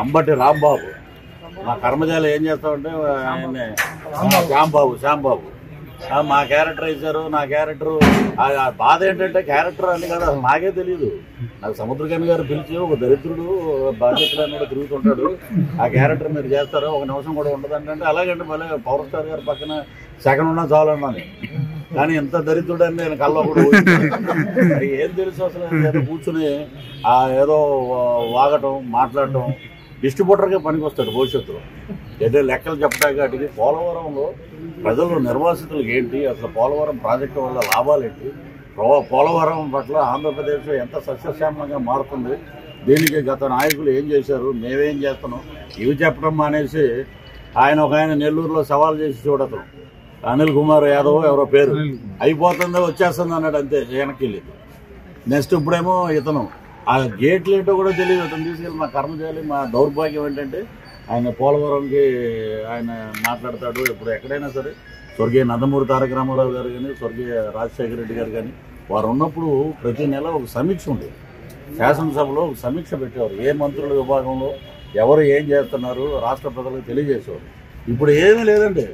అంబటి రాంబాబు. మా కర్మజాలి ఏం చేస్తామంటే ఆయన్ని శ్యాంబాబు మా క్యారెక్టర్ ఇచ్చారు. నా క్యారెక్టర్ బాధ ఏంటంటే క్యారెక్టర్ అని కదా అసలు నాకే తెలియదు. నాకు సముద్రకాని గారు పిలిచి ఒక దరిద్రుడు బాధ్యతలను కూడా తిరుగుతుంటాడు, ఆ క్యారెక్టర్ మీరు చేస్తారో ఒక నిమిషం కూడా ఉండదంటే అలాగంటే మళ్ళీ పవర్ స్టార్ గారు పక్కన సెకండ్ ఉన్నా చాలన్నాను. కానీ ఎంత దరిద్రుడు అని నేను కళ్ళ కూడా ఏం తెలుసు అసలు. ఏదో కూర్చుని ఏదో వాగటం మాట్లాడటం డిస్ట్రిబ్యూటర్గా పనికి వస్తాడు భవిష్యత్తులో. ఏదో లెక్కలు చెప్పడానికి వాటికి పోలవరంలో ప్రజలు నిర్వాసితులకు ఏంటి, అసలు పోలవరం ప్రాజెక్టు వల్ల లాభాలు ఏంటి, పోలవరం పట్ల ఆంధ్రప్రదేశ్ ఎంత సస్యశ్యామలంగా మారుతుంది, దీనికి గత నాయకులు ఏం చేశారు, మేమేం చేస్తున్నాం ఇవి చెప్పడం మానేసి ఆయన నెల్లూరులో సవాల్ చేసి చూడతాం. అనిల్ కుమార్ యాదవ్ ఎవరో పేరు అయిపోతుందో వచ్చేస్తుంది అన్నాడు, అంతే వెనక్కి వెళ్ళింది. నెక్స్ట్ ఇప్పుడేమో ఇతను ఆ గేట్లు ఏంటో కూడా తెలియదు, అతను తీసుకెళ్ళి మా కర్మజాలి. మా దౌర్భాగ్యం ఏంటంటే ఆయన పోలవరంకి ఆయన మాట్లాడతాడు. ఇప్పుడు ఎక్కడైనా సరే స్వర్గీయ నందమూరి తారక రామారావు గారు కానీ స్వర్గీయ రాజశేఖర రెడ్డి గారు కానీ వారు ఉన్నప్పుడు ప్రతి నెల ఒక సమీక్ష ఉండేది. శాసనసభలో ఒక సమీక్ష పెట్టేవారు, ఏ మంత్రుల విభాగంలో ఎవరు ఏం చేస్తున్నారు రాష్ట్ర ప్రజలకు తెలియజేసేవారు. ఇప్పుడు ఏమీ లేదండి.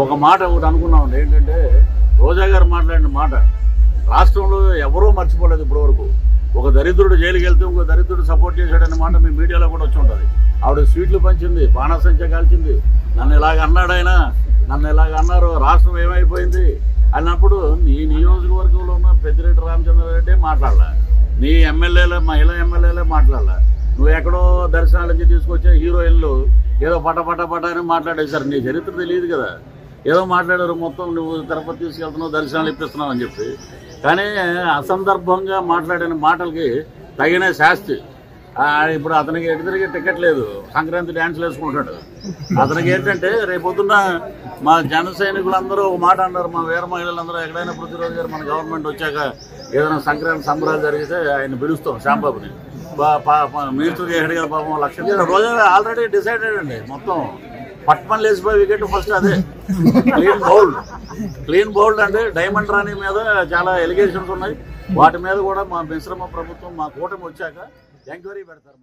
ఒక మాట ఒకటి అనుకున్నామండి, ఏంటంటే రోజా గారు మాట్లాడిన మాట రాష్ట్రంలో ఎవరూ మర్చిపోలేదు ఇప్పటి వరకు. ఒక దరిద్రుడు జైలుకి వెళ్తే ఇంకో దరిద్రుడు సపోర్ట్ చేశాడనే మాట మీ మీడియాలో కూడా వచ్చి ఉంటుంది. ఆవిడ స్వీట్లు పంచింది, బాణసంచ కాల్చింది, నన్ను ఇలాగ అన్నాడు ఆయన, నన్ను ఇలాగ అన్నారు, రాష్ట్రం ఏమైపోయింది అన్నప్పుడు నీ నియోజకవర్గంలో ఉన్న పెద్దిరెడ్డి రామచంద్రారెడ్డి మాట్లాడలే, నీ ఎమ్మెల్యేలే మహిళా ఎమ్మెల్యేలే మాట్లాడలే, నువ్వు ఎక్కడో దర్శనాల నుంచి తీసుకొచ్చే హీరోయిన్లు ఏదో పట అని మాట్లాడేశారు. నీ చరిత్ర తెలియదు కదా, ఏదో మాట్లాడారు మొత్తం నువ్వు తిరుపతి తీసుకెళ్తున్నావు దర్శనాలు ఇప్పిస్తున్నావు అని చెప్పి. కానీ అసందర్భంగా మాట్లాడిన మాటలకి తగిన శాస్తి. ఇప్పుడు అతనికి ఎటు తిరిగి టికెట్ లేదు, సంక్రాంతి డ్యాన్స్లు వేసుకుంటాడు. అతనికి ఏంటంటే రేపొద్దున్న మా జన సైనికులందరూ ఒక మాట అన్నారు, మా వీర మహిళలందరూ ఎక్కడైనా పృథ్వీరాజు గారు మన గవర్నమెంట్ వచ్చాక ఏదైనా సంక్రాంతి సంబరాలు జరిగితే ఆయన పిలుస్తాం శ్యాంబాబుని. మినిస్టర్ చేసాడు కదా పాపం, లక్ష రోజు ఆల్రెడీ డిసైడెడ్ అండి. మొత్తం పట్మన్ లేచిపోయి వికెట్ ఫస్ట్ అదే క్లీన్ బౌల్డ్ అంటే డైమండ్ రాణి మీద చాలా ఎలిగేషన్స్ ఉన్నాయి. వాటి మీద కూడా మా మిశ్రమ ప్రభుత్వం మా కూటమి వచ్చాక ఎంక్వైరీ పెడతారు.